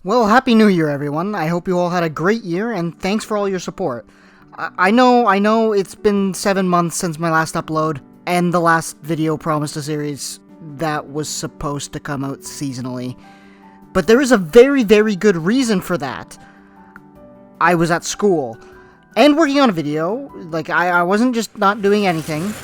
Well, Happy New Year, everyone. I hope you all had a great year, and thanks for all your support. I know it's been 7 months since my last upload, and the last video promised a series that was supposed to come out seasonally. But there is a very, very good reason for that. I was at school, and working on a video. Like, I wasn't just not doing anything.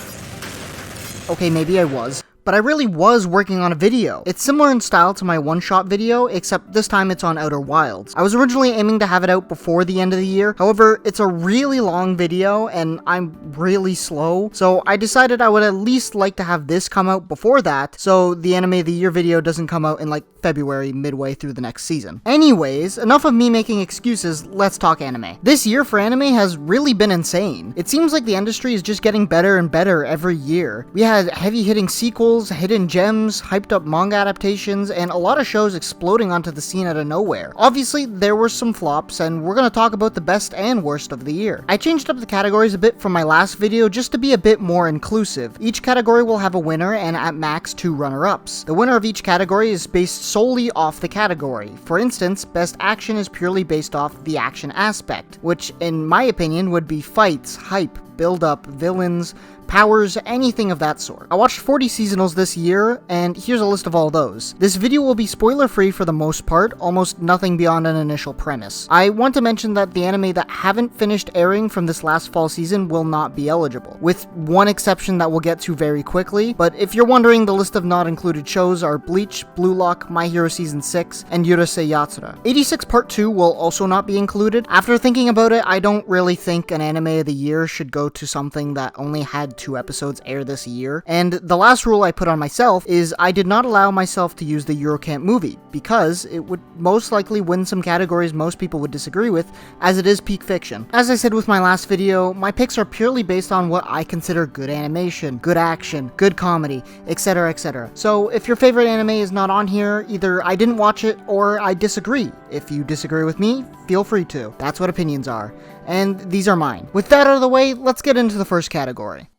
Okay, maybe I was. But I really was working on a video. It's similar in style to my one-shot video, except this time it's on Outer Wilds. I was originally aiming to have it out before the end of the year, however, it's a really long video, and I'm really slow, so I decided I would at least like to have this come out before that, so the Anime of the Year video doesn't come out in like February, midway through the next season. Anyways, enough of me making excuses, let's talk anime. This year for anime has really been insane. It seems like the industry is just getting better and better every year. We had heavy-hitting sequels, hidden gems, hyped up manga adaptations, and a lot of shows exploding onto the scene out of nowhere. Obviously, there were some flops, and we're gonna talk about the best and worst of the year. I changed up the categories a bit from my last video just to be a bit more inclusive. Each category will have a winner and at max 2 runner-ups. The winner of each category is based solely off the category. For instance, best action is purely based off the action aspect, which in my opinion would be fights, hype, build-up, villains, powers, anything of that sort. I watched 40 seasonals this year, and here's a list of all those. This video will be spoiler-free for the most part, almost nothing beyond an initial premise. I want to mention that the anime that haven't finished airing from this last fall season will not be eligible, with one exception that we'll get to very quickly, but if you're wondering, the list of not included shows are Bleach, Blue Lock, My Hero Season 6, and Urusei Yatsura. 86 Part 2 will also not be included. After thinking about it, I don't really think an anime of the year should go to something that only had 2 episodes air this year, and the last rule I put on myself is I did not allow myself to use the Eurocamp movie, because it would most likely win some categories most people would disagree with, as it is peak fiction. As I said with my last video, my picks are purely based on what I consider good animation, good action, good comedy, etc, etc. So if your favorite anime is not on here, either I didn't watch it or I disagree. If you disagree with me, feel free to. That's what opinions are. And these are mine. With that out of the way, let's get into the first category.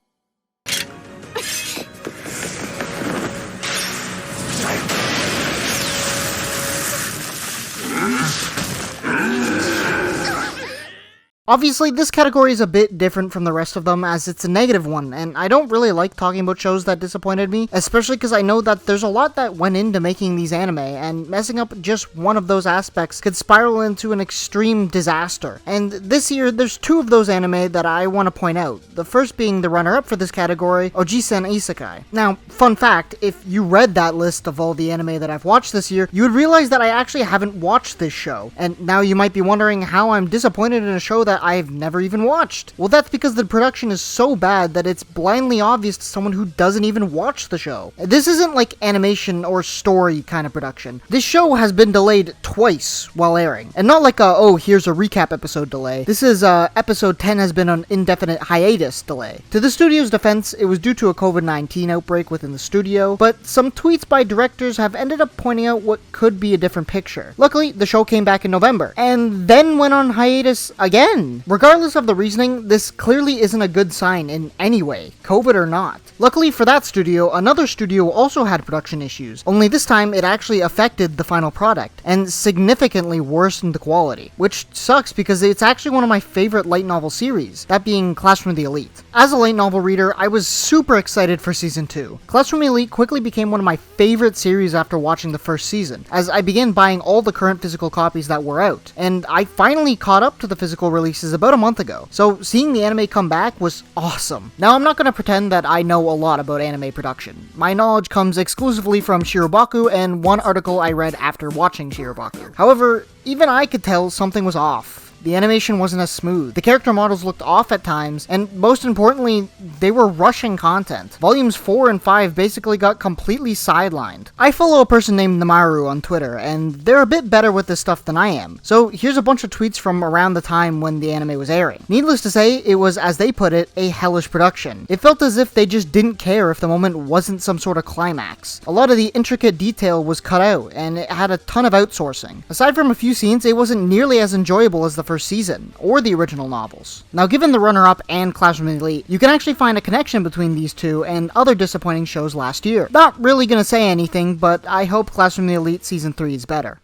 Obviously, this category is a bit different from the rest of them as it's a negative one, and I don't really like talking about shows that disappointed me, especially because I know that there's a lot that went into making these anime, and messing up just one of those aspects could spiral into an extreme disaster. And this year, there's 2 of those anime that I want to point out, the first being the runner-up for this category, Ojisen Isekai. Now, fun fact, if you read that list of all the anime that I've watched this year, you would realize that I actually haven't watched this show, and now you might be wondering how I'm disappointed in a show that I've never even watched. Well, that's because the production is so bad that it's blindly obvious to someone who doesn't even watch the show. This isn't like animation or story kind of production. This show has been delayed twice while airing. And not like oh, here's a recap episode delay. This is episode 10 has been on indefinite hiatus delay. To the studio's defense, it was due to a COVID-19 outbreak within the studio, but some tweets by directors have ended up pointing out what could be a different picture. Luckily, the show came back in November, and then went on hiatus again. Regardless of the reasoning, this clearly isn't a good sign in any way, COVID or not. Luckily for that studio, another studio also had production issues, only this time it actually affected the final product, and significantly worsened the quality, which sucks because it's actually one of my favorite light novel series, that being Classroom of the Elite. As a light novel reader, I was super excited for Season 2. Classroom Elite quickly became one of my favorite series after watching the first season, as I began buying all the current physical copies that were out, and I finally caught up to the physical releases about a month ago, so seeing the anime come back was awesome. Now, I'm not going to pretend that I know a lot about anime production. My knowledge comes exclusively from Shirobako and one article I read after watching Shirobako. However, even I could tell something was off. The animation wasn't as smooth, the character models looked off at times, and most importantly, they were rushing content. Volumes 4 and 5 basically got completely sidelined. I follow a person named Namaru on Twitter, and they're a bit better with this stuff than I am. So here's a bunch of tweets from around the time when the anime was airing. Needless to say, it was, as they put it, a hellish production. It felt as if they just didn't care if the moment wasn't some sort of climax. A lot of the intricate detail was cut out, and it had a ton of outsourcing. Aside from a few scenes, it wasn't nearly as enjoyable as the first season, or the original novels. Now, given the runner-up and Classroom Elite, you can actually find a connection between these two and other disappointing shows last year. Not really gonna say anything, but I hope Classroom Elite Season 3 is better.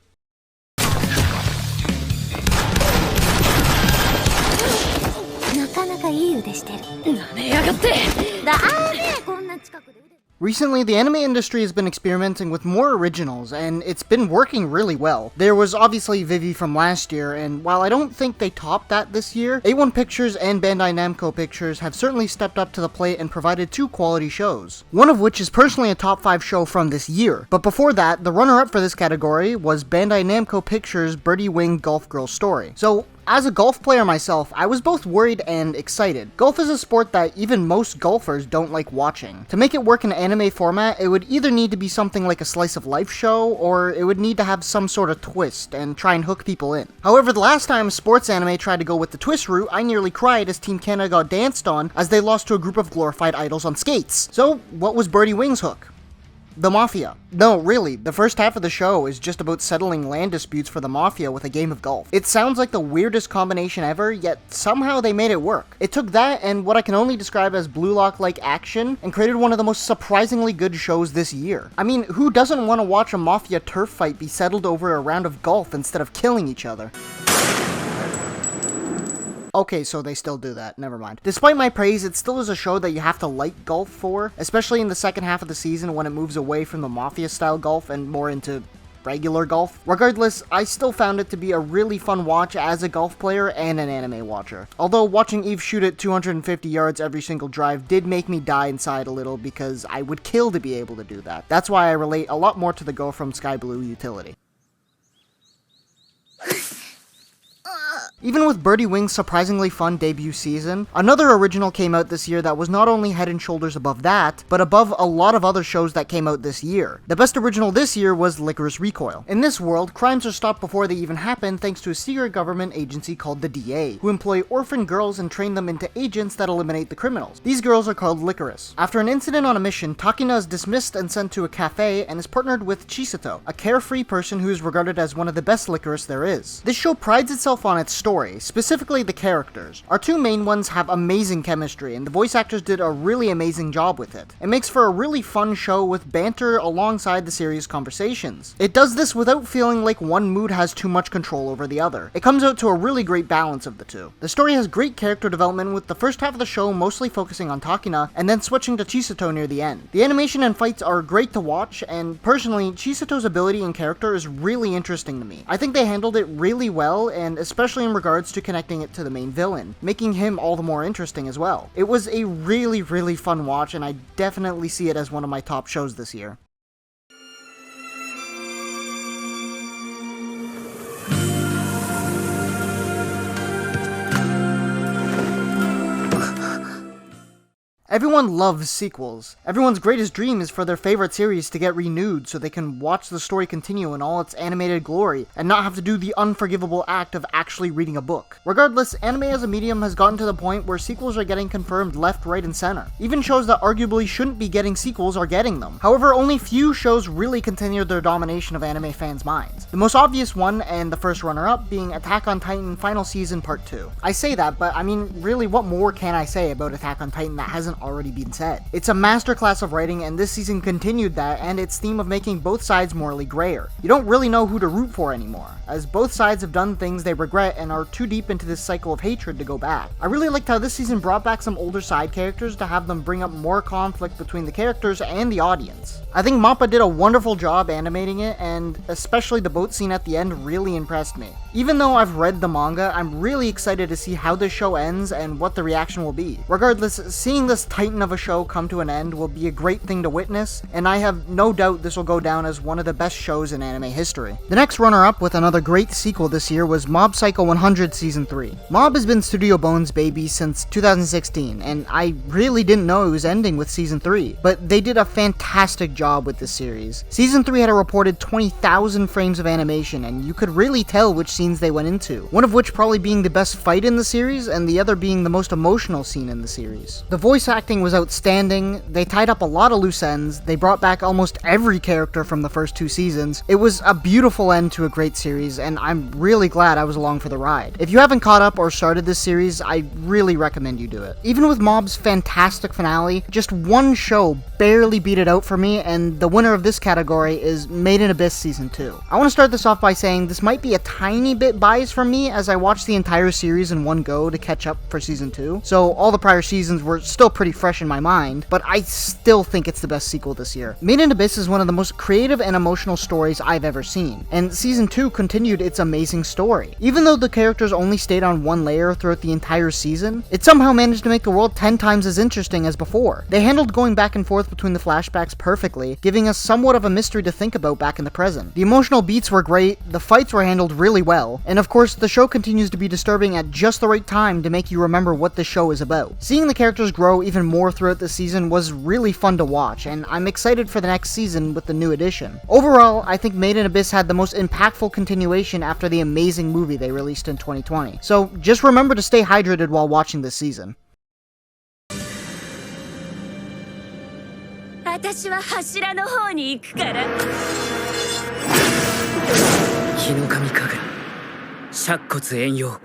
Recently, the anime industry has been experimenting with more originals, and it's been working really well. There was obviously Vivi from last year, and while I don't think they topped that this year, A1 Pictures and Bandai Namco Pictures have certainly stepped up to the plate and provided two quality shows, one of which is personally a top 5 show from this year. But before that, the runner-up for this category was Bandai Namco Pictures' Birdie Wing Golf Girl Story. So, as a golf player myself, I was both worried and excited. Golf is a sport that even most golfers don't like watching. To make it work in anime format, it would either need to be something like a slice of life show, or it would need to have some sort of twist and try and hook people in. However, the last time sports anime tried to go with the twist route, I nearly cried as Team Canada got danced on as they lost to a group of glorified idols on skates. So, what was Birdie Wing's hook? The Mafia. No, really, the first half of the show is just about settling land disputes for the Mafia with a game of golf. It sounds like the weirdest combination ever, yet somehow they made it work. It took that and what I can only describe as Blue Lock-like action and created one of the most surprisingly good shows this year. I mean, who doesn't want to watch a Mafia turf fight be settled over a round of golf instead of killing each other? Okay, so they still do that, never mind. Despite my praise, it still is a show that you have to like golf for, especially in the second half of the season when it moves away from the Mafia-style golf and more into regular golf. Regardless, I still found it to be a really fun watch as a golf player and an anime watcher. Although watching Eve shoot at 250 yards every single drive did make me die inside a little because I would kill to be able to do that. That's why I relate a lot more to the Go from Sky Blue utility. Even with Birdie Wing's surprisingly fun debut season, another original came out this year that was not only head and shoulders above that, but above a lot of other shows that came out this year. The best original this year was Licorice Recoil. In this world, crimes are stopped before they even happen thanks to a secret government agency called the DA, who employ orphan girls and train them into agents that eliminate the criminals. These girls are called Licorice. After an incident on a mission, Takina is dismissed and sent to a cafe and is partnered with Chisato, a carefree person who is regarded as one of the best licorice there is. This show prides itself on its story, specifically the characters. Our two main ones have amazing chemistry, and the voice actors did a really amazing job with it. It makes for a really fun show with banter alongside the series' conversations. It does this without feeling like one mood has too much control over the other. It comes out to a really great balance of the two. The story has great character development, with the first half of the show mostly focusing on Takina, and then switching to Chisato near the end. The animation and fights are great to watch, and personally, Chisato's ability and character is really interesting to me. I think they handled it really well, and especially in regards to connecting it to the main villain, making him all the more interesting as well. It was a really fun watch, and I definitely see it as one of my top shows this year. Everyone loves sequels. Everyone's greatest dream is for their favorite series to get renewed so they can watch the story continue in all its animated glory and not have to do the unforgivable act of actually reading a book. Regardless, anime as a medium has gotten to the point where sequels are getting confirmed left, right, and center. Even shows that arguably shouldn't be getting sequels are getting them. However, only few shows really continued their domination of anime fans' minds. The most obvious one, and the first runner-up, being Attack on Titan Final Season Part 2. I say that, but I mean, really, what more can I say about Attack on Titan that hasn't already been said? It's a masterclass of writing, and this season continued that and its theme of making both sides morally grayer. You don't really know who to root for anymore, as both sides have done things they regret and are too deep into this cycle of hatred to go back. I really liked how this season brought back some older side characters to have them bring up more conflict between the characters and the audience. I think Mappa did a wonderful job animating it, and especially the boat scene at the end really impressed me. Even though I've read the manga, I'm really excited to see how this show ends and what the reaction will be. Regardless, seeing this titan of a show come to an end will be a great thing to witness, and I have no doubt this will go down as one of the best shows in anime history. The next runner-up with another great sequel this year was Mob Psycho 100 Season 3. Mob has been Studio Bones' baby since 2016, and I really didn't know it was ending with Season 3, but they did a fantastic job with this series. Season 3 had a reported 20,000 frames of animation, and you could really tell which scenes they went into, one of which probably being the best fight in the series, and the other being the most emotional scene in the series. The voice acting acting was outstanding, they tied up a lot of loose ends, they brought back almost every character from the first 2 seasons. It was a beautiful end to a great series, and I'm really glad I was along for the ride. If you haven't caught up or started this series, I really recommend you do it. Even with Mob's fantastic finale, just one show barely beat it out for me, and the winner of this category is Made in Abyss Season 2. I want to start this off by saying this might be a tiny bit biased from me, as I watched the entire series in one go to catch up for Season 2, so all the prior seasons were still pretty fresh in my mind, but I still think it's the best sequel this year. Made in Abyss is one of the most creative and emotional stories I've ever seen, and Season 2 continued its amazing story. Even though the characters only stayed on one layer throughout the entire season, it somehow managed to make the world 10 times as interesting as before. They handled going back and forth between the flashbacks perfectly, giving us somewhat of a mystery to think about back in the present. The emotional beats were great, the fights were handled really well, and of course the show continues to be disturbing at just the right time to make you remember what the show is about. Seeing the characters grow even more throughout the season was really fun to watch, and I'm excited for the next season with the new edition. Overall, I think Made in Abyss had the most impactful continuation after the amazing movie they released in 2020. So just remember to stay hydrated while watching this season. 私は柱の方に行くから。日の神神楽、尺骨炎陽。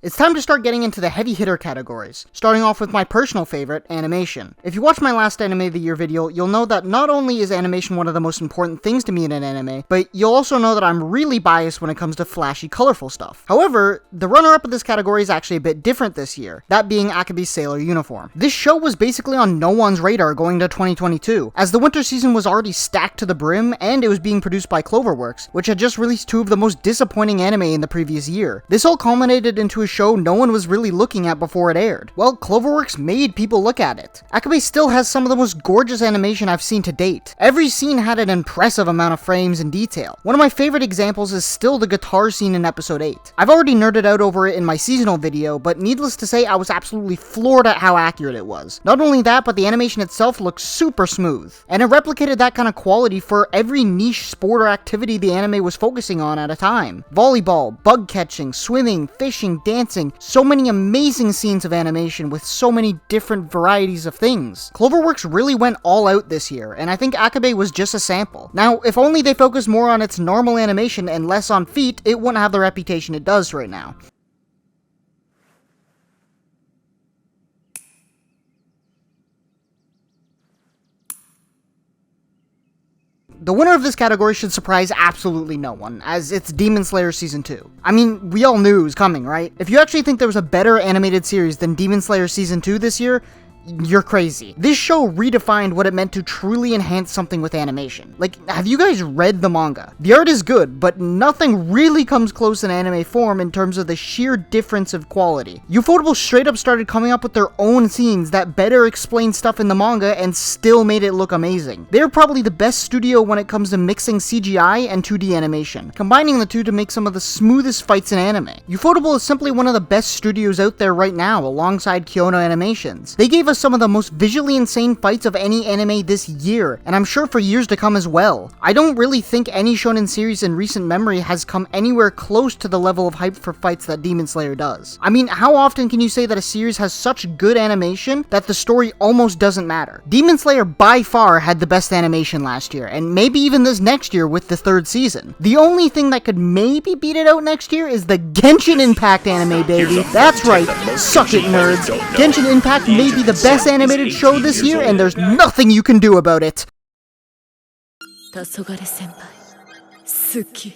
It's time to start getting into the heavy hitter categories, starting off with my personal favorite, animation. If you watched my last Anime of the Year video, you'll know that not only is animation one of the most important things to me in an anime, but you'll also know that I'm really biased when it comes to flashy, colorful stuff. However, the runner-up of this category is actually a bit different this year, that being Akabe's Sailor Uniform. This show was basically on no one's radar going to 2022, as the winter season was already stacked to the brim, and it was being produced by Cloverworks, which had just released 2 of the most disappointing anime in the previous year. This all culminated into a show no one was really looking at before it aired. Well, Cloverworks made people look at it. Akabe still has some of the most gorgeous animation I've seen to date. Every scene had an impressive amount of frames and detail. One of my favorite examples is still the guitar scene in episode 8. I've already nerded out over it in my seasonal video, but needless to say, I was absolutely floored at how accurate it was. Not only that, but the animation itself looked super smooth, and it replicated that kind of quality for every niche sport or activity the anime was focusing on at a time. Volleyball, bug catching, swimming, fishing, dancing, so many amazing scenes of animation with so many different varieties of things. Cloverworks really went all out this year, and I think Akabe was just a sample. Now, if only they focused more on its normal animation and less on feet, it wouldn't have the reputation it does right now. The winner of this category should surprise absolutely no one, as it's Demon Slayer Season 2. I mean, we all knew it was coming, right? If you actually think there was a better animated series than Demon Slayer Season 2 this year, you're crazy. This show redefined what it meant to truly enhance something with animation. Like, have you guys read the manga? The art is good, but nothing really comes close in anime form in terms of the sheer difference of quality. Ufotable straight up started coming up with their own scenes that better explained stuff in the manga and still made it look amazing. They're probably the best studio when it comes to mixing CGI and 2D animation, combining the two to make some of the smoothest fights in anime. Ufotable is simply one of the best studios out there right now, alongside Kyono Animations. They gave us some of the most visually insane fights of any anime this year, and I'm sure for years to come as well. I don't really think any shonen series in recent memory has come anywhere close to the level of hype for fights that Demon Slayer does. I mean, how often can you say that a series has such good animation that the story almost doesn't matter? Demon Slayer by far had the best animation last year, and maybe even this next year with the 3rd season. The only thing that could maybe beat it out next year is the Genshin Impact anime, baby. That's right, suck it nerds. Genshin Impact may be the best animated show this year, and there's nothing you can do about it. 黄昏先輩、好き。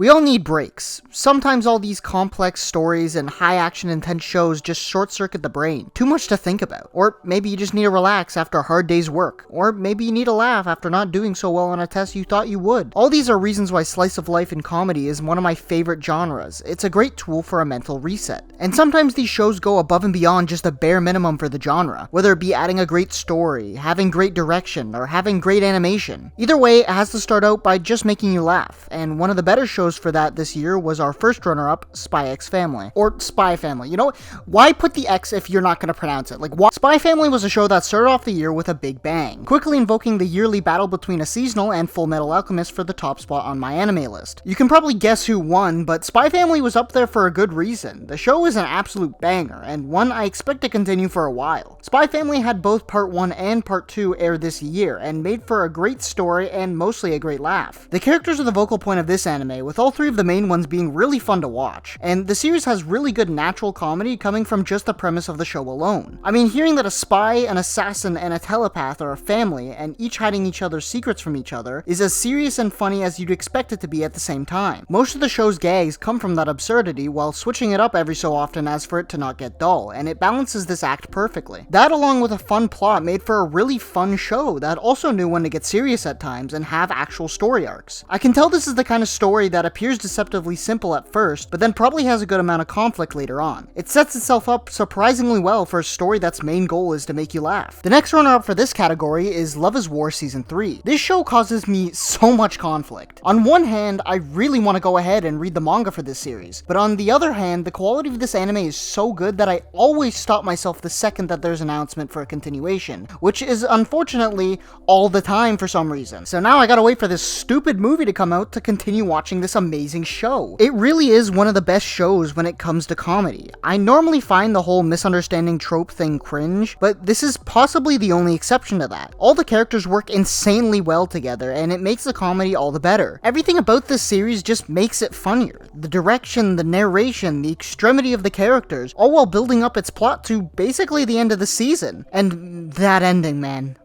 We all need breaks. Sometimes all these complex stories and high-action intense shows just short-circuit the brain. Too much to think about. Or maybe you just need to relax after a hard day's work. Or maybe you need a laugh after not doing so well on a test you thought you would. All these are reasons why slice of life and comedy is one of my favorite genres. It's a great tool for a mental reset. And sometimes these shows go above and beyond just the bare minimum for the genre, whether it be adding a great story, having great direction, or having great animation. Either way, it has to start out by just making you laugh. And one of the better shows chose for that this year was our first runner-up, Spy X Family. Or Spy Family. You know, why put the X if you're not going to pronounce it? Like, why? Spy Family was a show that started off the year with a big bang, quickly invoking the yearly battle between a seasonal and Full Metal Alchemist for the top spot on my anime list. You can probably guess who won, but Spy Family was up there for a good reason. The show is an absolute banger, and one I expect to continue for a while. Spy Family had both Part 1 and Part 2 air this year, and made for a great story and mostly a great laugh. The characters are the vocal point of this anime, with all three of the main ones being really fun to watch, and the series has really good natural comedy coming from just the premise of the show alone. I mean, hearing that a spy, an assassin, and a telepath are a family, and each hiding each other's secrets from each other, is as serious and funny as you'd expect it to be at the same time. Most of the show's gags come from that absurdity, while switching it up every so often as for it to not get dull, and it balances this act perfectly. That, along with a fun plot, made for a really fun show that also knew when to get serious at times and have actual story arcs. I can tell this is the kind of story that appears deceptively simple at first, but then probably has a good amount of conflict later on. It sets itself up surprisingly well for a story that's main goal is to make you laugh. The next runner-up for this category is Love is War Season 3. This show causes me so much conflict. On one hand, I really want to go ahead and read the manga for this series, but on the other hand, the quality of this anime is so good that I always stop myself the second that there's an announcement for a continuation, which is unfortunately all the time for some reason. So now I gotta wait for this stupid movie to come out to continue watching this amazing show. It really is one of the best shows when it comes to comedy. I normally find the whole misunderstanding trope thing cringe, but this is possibly the only exception to that. All the characters work insanely well together, and it makes the comedy all the better. Everything about this series just makes it funnier. The direction, the narration, the extremity of the characters, all while building up its plot to basically the end of the season. And that ending, man.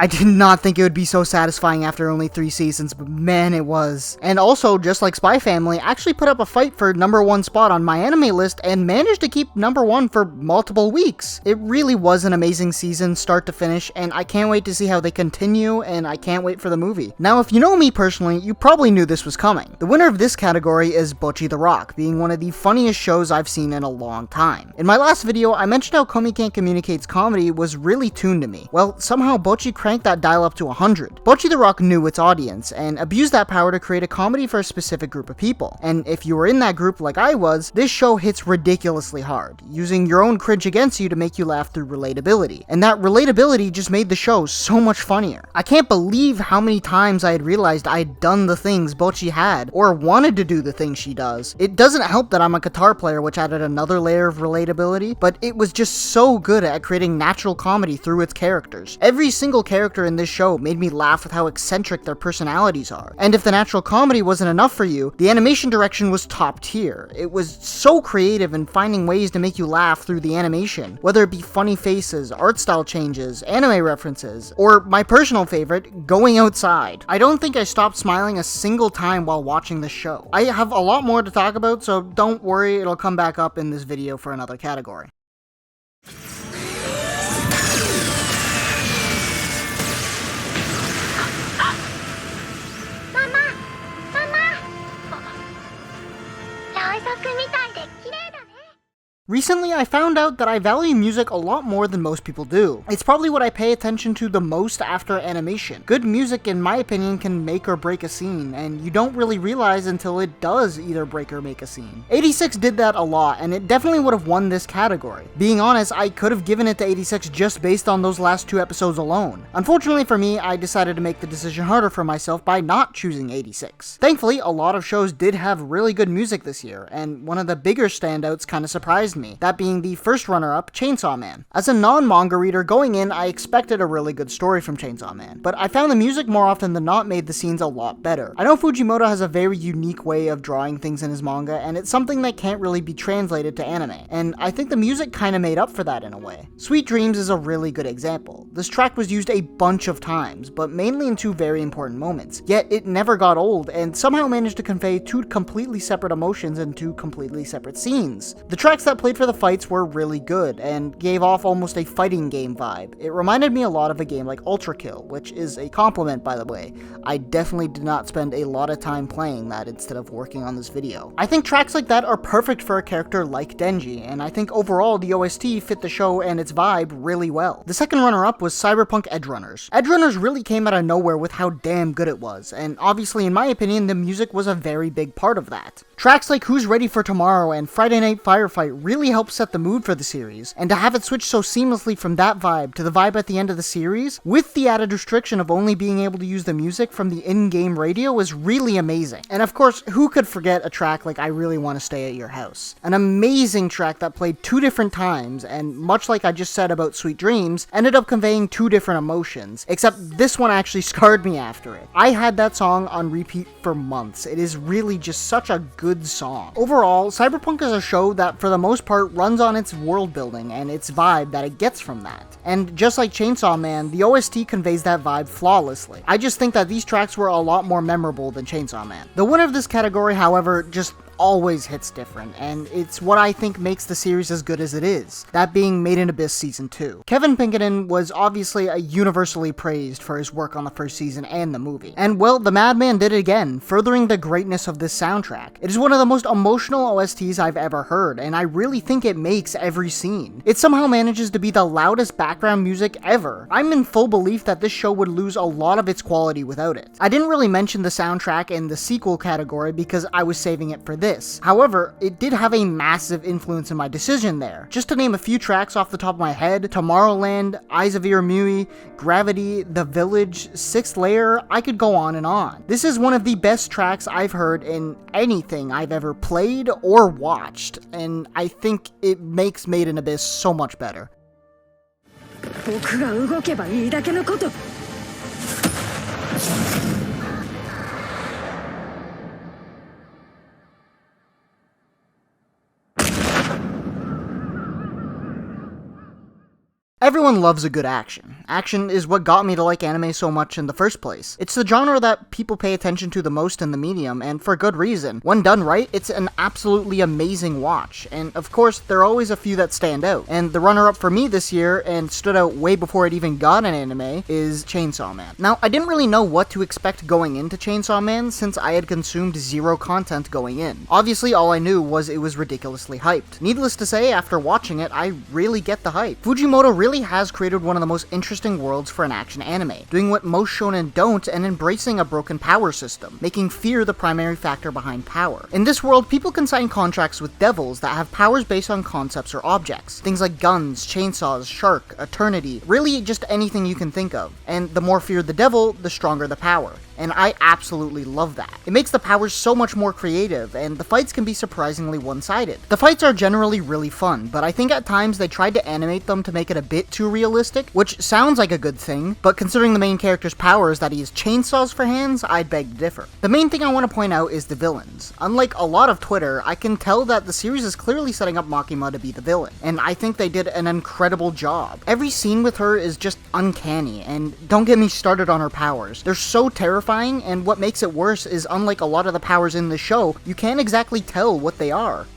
I did not think it would be so satisfying after only 3 seasons, but man, it was. And also, just like Spy Family, actually put up a fight for #1 spot on my anime list and managed to keep #1 for multiple weeks. It really was an amazing season, start to finish, and I can't wait to see how they continue, and I can't wait for the movie. Now, if you know me personally, you probably knew this was coming. The winner of this category is Bocchi the Rock, being one of the funniest shows I've seen in a long time. In my last video, I mentioned how Komi Can't Communicate's comedy was really tuned to me. Well, somehow Bocchi cranked that dial up to 100. Bocchi the Rock knew its audience, and abused that power to create a comedy for a specific group of people. And if you were in that group like I was, this show hits ridiculously hard, using your own cringe against you to make you laugh through relatability. And that relatability just made the show so much funnier. I can't believe how many times I had realized I had done the things Bocchi had, or wanted to do the things she does. It doesn't help that I'm a guitar player, which added another layer of relatability, but it was just so good at creating natural comedy through its characters. Every single character in this show made me laugh with how eccentric their personalities are. And if the natural comedy wasn't enough for you, the animation direction was top tier. It was so creative in finding ways to make you laugh through the animation, whether it be funny faces, art style changes, anime references, or my personal favorite, going outside. I don't think I stopped smiling a single time while watching this show. I have a lot more to talk about, so don't worry, it'll come back up in this video for another category. Recently, I found out that I value music a lot more than most people do. It's probably what I pay attention to the most after animation. Good music, in my opinion, can make or break a scene, and you don't really realize until it does either break or make a scene. 86 did that a lot, and it definitely would have won this category. Being honest, I could have given it to 86 just based on those last 2 episodes alone. Unfortunately for me, I decided to make the decision harder for myself by not choosing 86. Thankfully, a lot of shows did have really good music this year, and one of the bigger standouts kind of surprised me, that being the first runner-up, Chainsaw Man. As a non-manga reader going in, I expected a really good story from Chainsaw Man, but I found the music more often than not made the scenes a lot better. I know Fujimoto has a very unique way of drawing things in his manga, and it's something that can't really be translated to anime, and I think the music kinda made up for that in a way. Sweet Dreams is a really good example. This track was used a bunch of times, but mainly in 2 very important moments, yet it never got old, and somehow managed to convey 2 completely separate emotions in 2 completely separate scenes. The tracks that play played for the fights were really good, and gave off almost a fighting game vibe. It reminded me a lot of a game like Ultra Kill, which is a compliment by the way. I definitely did not spend a lot of time playing that instead of working on this video. I think tracks like that are perfect for a character like Denji, and I think overall the OST fit the show and its vibe really well. The second runner-up was Cyberpunk Edgerunners. Edgerunners really came out of nowhere with how damn good it was, and obviously in my opinion the music was a very big part of that. Tracks like Who's Ready for Tomorrow and Friday Night Firefight really helped set the mood for the series, and to have it switch so seamlessly from that vibe to the vibe at the end of the series, with the added restriction of only being able to use the music from the in-game radio, was really amazing. And of course, who could forget a track like I Really Want to Stay at Your House? An amazing track that played 2 different times, and much like I just said about Sweet Dreams, ended up conveying 2 different emotions, except this one actually scarred me after it. I had that song on repeat for months. It is really just such a good song. Overall, Cyberpunk is a show that for the most part runs on its world building and its vibe that it gets from that. And just like Chainsaw Man, the OST conveys that vibe flawlessly. I just think that these tracks were a lot more memorable than Chainsaw Man. The winner of this category, however, just always hits different, and it's what I think makes the series as good as it is, that being Made in Abyss Season 2. Kevin Pinkerton was obviously universally praised for his work on the first season and the movie, and well, the madman did it again, furthering the greatness of this soundtrack. It is one of the most emotional OSTs I've ever heard, and I really think it makes every scene. It somehow manages to be the loudest background music ever. I'm in full belief that this show would lose a lot of its quality without it. I didn't really mention the soundtrack in the sequel category because I was saving it for this. However, it did have a massive influence in my decision there. Just to name a few tracks off the top of my head: Tomorrowland, Eyes of Iramui, Gravity, The Village, Sixth Layer, I could go on and on. This is one of the best tracks I've heard in anything I've ever played or watched, and I think it makes Made in Abyss so much better. 僕が動けばいいだけのこと。 Everyone loves a good action. Action is what got me to like anime so much in the first place. It's the genre that people pay attention to the most in the medium, and for good reason. When done right, it's an absolutely amazing watch, and of course, there are always a few that stand out. And the runner-up for me this year, and stood out way before it even got an anime, is Chainsaw Man. Now, I didn't really know what to expect going into Chainsaw Man since I had consumed 0 content going in. Obviously, all I knew was it was ridiculously hyped. Needless to say, after watching it, I really get the hype. Fujimoto really has created one of the most interesting worlds for an action anime, doing what most shonen don't and embracing a broken power system, making fear the primary factor behind power. In this world, people can sign contracts with devils that have powers based on concepts or objects. Things like guns, chainsaws, shark, eternity, really just anything you can think of. And the more feared the devil, the stronger the power. And I absolutely love that. It makes the powers so much more creative, and the fights can be surprisingly one-sided. The fights are generally really fun, but I think at times they tried to animate them to make it a bit too realistic, which sounds like a good thing, but considering the main character's power is that he has chainsaws for hands, I'd beg to differ. The main thing I want to point out is the villains. Unlike a lot of Twitter, I can tell that the series is clearly setting up Makima to be the villain, and I think they did an incredible job. Every scene with her is just uncanny, and don't get me started on her powers. They're so terrifying, and what makes it worse is, unlike a lot of the powers in the show, you can't exactly tell what they are.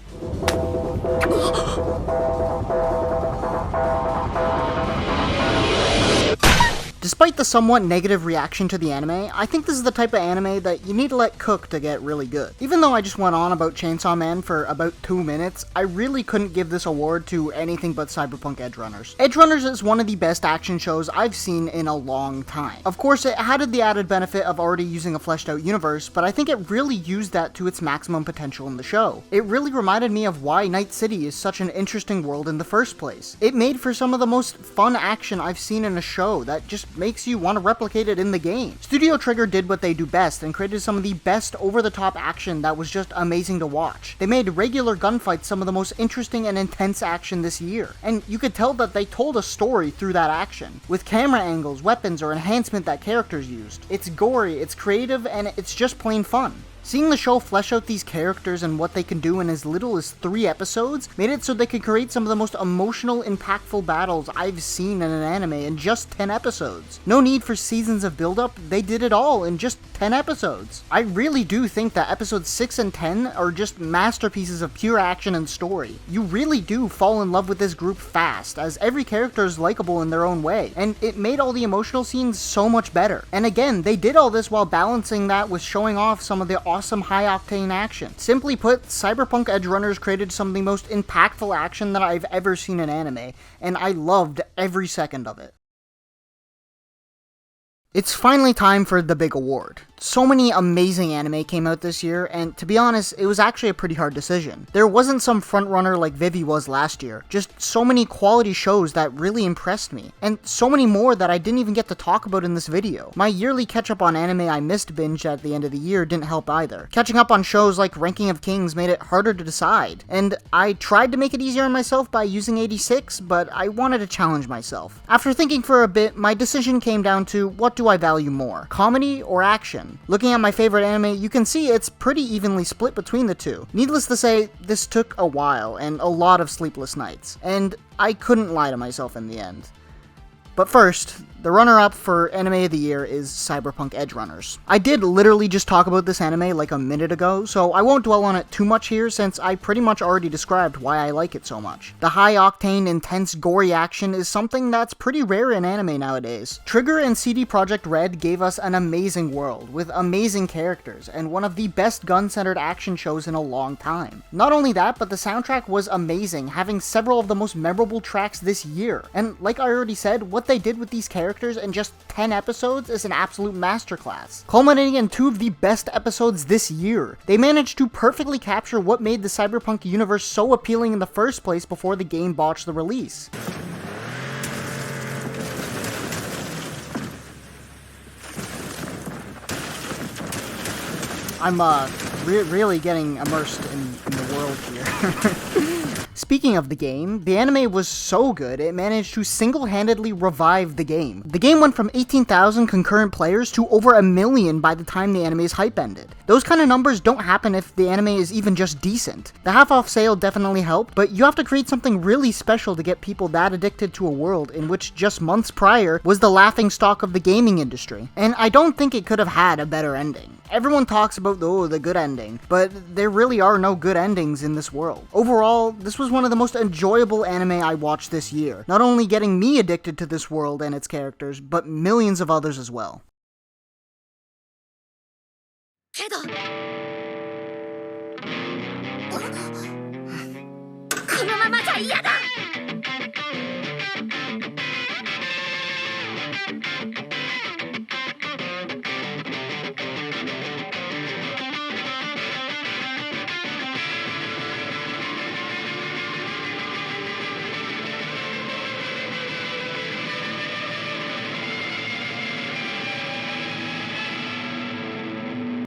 Despite the somewhat negative reaction to the anime, I think this is the type of anime that you need to let cook to get really good. Even though I just went on about Chainsaw Man for about 2 minutes, I really couldn't give this award to anything but Cyberpunk Edgerunners. Edgerunners is one of the best action shows I've seen in a long time. Of course, it had the added benefit of already using a fleshed out universe, but I think it really used that to its maximum potential in the show. It really reminded me of why Night City is such an interesting world in the first place. It made for some of the most fun action I've seen in a show that just makes you want to replicate it in the game. Studio Trigger did what they do best and created some of the best over-the-top action that was just amazing to watch. They made regular gunfights some of the most interesting and intense action this year, and you could tell that they told a story through that action, with camera angles, weapons, or enhancement that characters used. It's gory, it's creative, and it's just plain fun. Seeing the show flesh out these characters and what they can do in as little as 3 episodes made it so they could create some of the most emotional, impactful battles I've seen in an anime in just 10 episodes. No need for seasons of build-up, they did it all in just 10 episodes. I really do think that episodes 6 and 10 are just masterpieces of pure action and story. You really do fall in love with this group fast, as every character is likable in their own way, and it made all the emotional scenes so much better. And again, they did all this while balancing that with showing off some of the awesome high-octane action. Simply put, Cyberpunk Edgerunners created some of the most impactful action that I've ever seen in anime, and I loved every second of it. It's finally time for the big award. So many amazing anime came out this year, and to be honest, it was actually a pretty hard decision. There wasn't some frontrunner like Vivi was last year, just so many quality shows that really impressed me, and so many more that I didn't even get to talk about in this video. My yearly catch-up on anime I missed binge at the end of the year didn't help either. Catching up on shows like Ranking of Kings made it harder to decide, and I tried to make it easier on myself by using 86, but I wanted to challenge myself. After thinking for a bit, my decision came down to what do I value more, comedy or action? Looking at my favorite anime, you can see it's pretty evenly split between the two. Needless to say, this took a while and a lot of sleepless nights, and I couldn't lie to myself in the end. But first, the runner-up for Anime of the Year is Cyberpunk Edgerunners. I did literally just talk about this anime like a minute ago, so I won't dwell on it too much here since I pretty much already described why I like it so much. The high-octane, intense, gory action is something that's pretty rare in anime nowadays. Trigger and CD Projekt Red gave us an amazing world, with amazing characters, and one of the best gun-centered action shows in a long time. Not only that, but the soundtrack was amazing, having several of the most memorable tracks this year. And like I already said, what they did with these characters in just 10 episodes is an absolute masterclass, culminating in 2 of the best episodes this year. They managed to perfectly capture what made the Cyberpunk universe so appealing in the first place before the game botched the release. I'm really getting immersed in the world here. Speaking of the game, the anime was so good it managed to single-handedly revive the game. The game went from 18,000 concurrent players to over 1 million by the time the anime's hype ended. Those kind of numbers don't happen if the anime is even just decent. The half-off sale definitely helped, but you have to create something really special to get people that addicted to a world in which just months prior was the laughingstock of the gaming industry. And I don't think it could have had a better ending. Everyone talks about, the good ending, but there really are no good endings in this world. Overall, this was one of the most enjoyable anime I watched this year, not only getting me addicted to this world and its characters, but millions of others as well. けどこのままじゃ嫌だ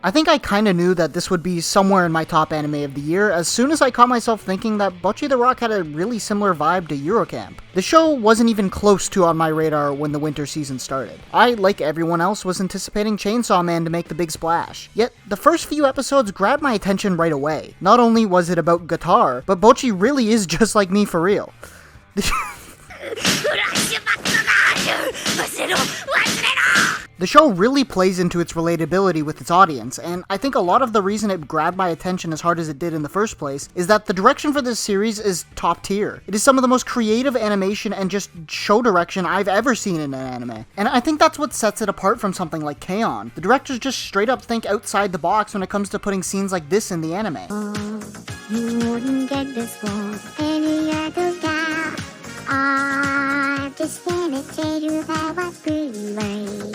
I think I kinda knew that this would be somewhere in my top anime of the year as soon as I caught myself thinking that Bocchi the Rock had a really similar vibe to Eurocamp. The show wasn't even close to on my radar when the winter season started. I, like everyone else, was anticipating Chainsaw Man to make the big splash. Yet, the first few episodes grabbed my attention right away. Not only was it about guitar, but Bocchi really is just like me for real. The show really plays into its relatability with its audience, and I think a lot of the reason it grabbed my attention as hard as it did in the first place is that the direction for this series is top tier. It is some of the most creative animation and just show direction I've ever seen in an anime. And I think that's what sets it apart from something like K-On! The directors just straight up think outside the box when it comes to putting scenes like this in the anime. You wouldn't get this from any other guy. I just can't tell you how I feel like.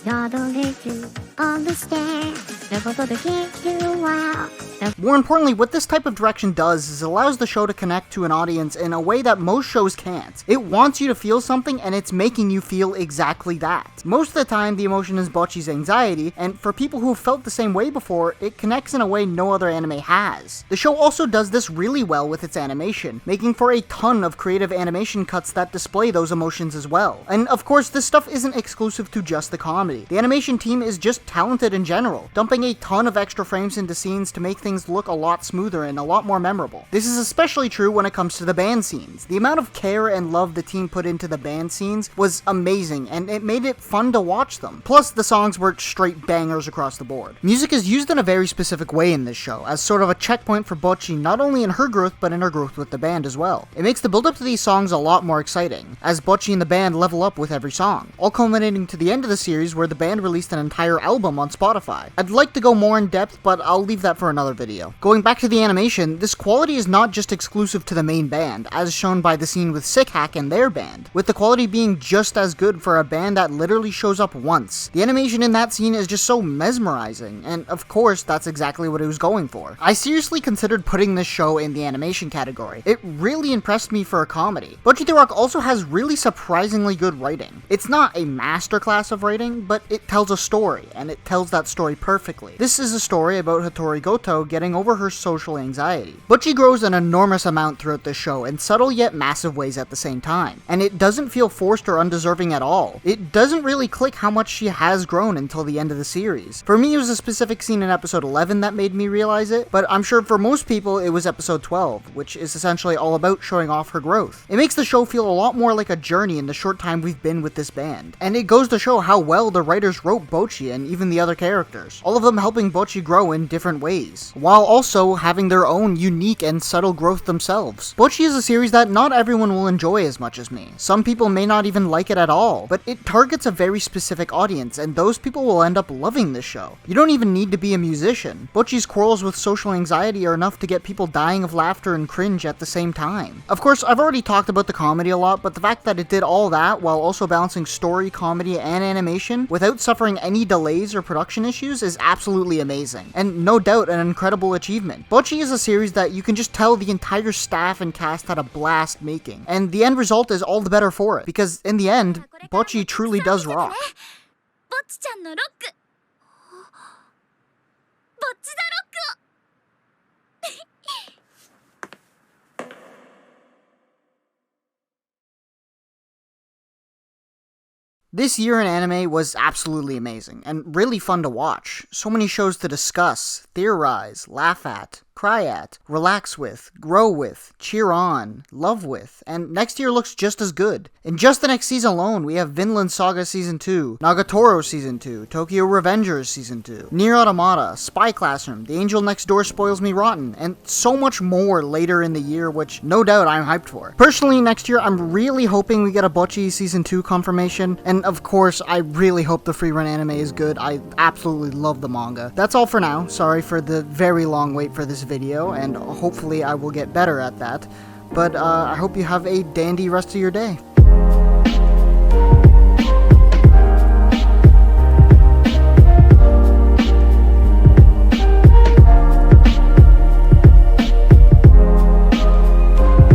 You don't have to understand. The photo to get you out. More importantly, what this type of direction does is it allows the show to connect to an audience in a way that most shows can't. It wants you to feel something, and it's making you feel exactly that. Most of the time, the emotion is Bocchi's anxiety, and for people who have felt the same way before, it connects in a way no other anime has. The show also does this really well with its animation, making for a ton of creative animation cuts that display those emotions as well. And of course, this stuff isn't exclusive to just the comedy. The animation team is just talented in general, dumping a ton of extra frames into scenes to make things look a lot smoother and a lot more memorable. This is especially true when it comes to the band scenes. The amount of care and love the team put into the band scenes was amazing, and it made it fun to watch them. Plus, the songs were straight bangers across the board. Music is used in a very specific way in this show, as sort of a checkpoint for Bocchi not only in her growth, but in her growth with the band as well. It makes the build up to these songs a lot more exciting, as Bocchi and the band level up with every song, all culminating to the end of the series where the band released an entire album on Spotify. I'd like to go more in depth, but I'll leave that for another video. Going back to the animation, this quality is not just exclusive to the main band, as shown by the scene with Sick Hack and their band, with the quality being just as good for a band that literally shows up once. The animation in that scene is just so mesmerizing, and of course, that's exactly what it was going for. I seriously considered putting this show in the animation category. It really impressed me for a comedy. Bocchi the Rock also has really surprisingly good writing. It's not a masterclass of writing, but it tells a story, and it tells that story perfectly. This is a story about Hattori Goto getting over her social anxiety. Bocchi grows an enormous amount throughout this show in subtle yet massive ways at the same time, and it doesn't feel forced or undeserving at all. It doesn't really click how much she has grown until the end of the series. For me, it was a specific scene in episode 11 that made me realize it, but I'm sure for most people it was episode 12, which is essentially all about showing off her growth. It makes the show feel a lot more like a journey in the short time we've been with this band, and it goes to show how well the writers wrote Bocchi and even the other characters, all of them helping Bocchi grow in different ways, while also having their own unique and subtle growth themselves. Bocchi is a series that not everyone will enjoy as much as me. Some people may not even like it at all, but it targets a very specific audience, and those people will end up loving this show. You don't even need to be a musician. Bocchi's quarrels with social anxiety are enough to get people dying of laughter and cringe at the same time. Of course, I've already talked about the comedy a lot, but the fact that it did all that while also balancing story, comedy, and animation without suffering any delays or production issues is absolutely amazing, and no doubt an incredible achievement. Bocchi is a series that you can just tell the entire staff and cast had a blast making, and the end result is all the better for it, because in the end, Bocchi truly does rock. ぼっちちゃんのロックぼっちだロックを This year in anime was absolutely amazing, and really fun to watch. So many shows to discuss, theorize, laugh at, cry at, relax with, grow with, cheer on, love with, and next year looks just as good. In just the next season alone, we have Vinland Saga Season 2, Nagatoro Season 2, Tokyo Revengers Season 2, Nier Automata, Spy Classroom, The Angel Next Door Spoils Me Rotten, and so much more later in the year, which no doubt I'm hyped for. Personally, next year, I'm really hoping we get a Bocchi Season 2 confirmation, and of course, I really hope the free run anime is good. I absolutely love the manga. That's all for now. Sorry for the very long wait for this video, and hopefully I will get better at that. But I hope you have a dandy rest of your day.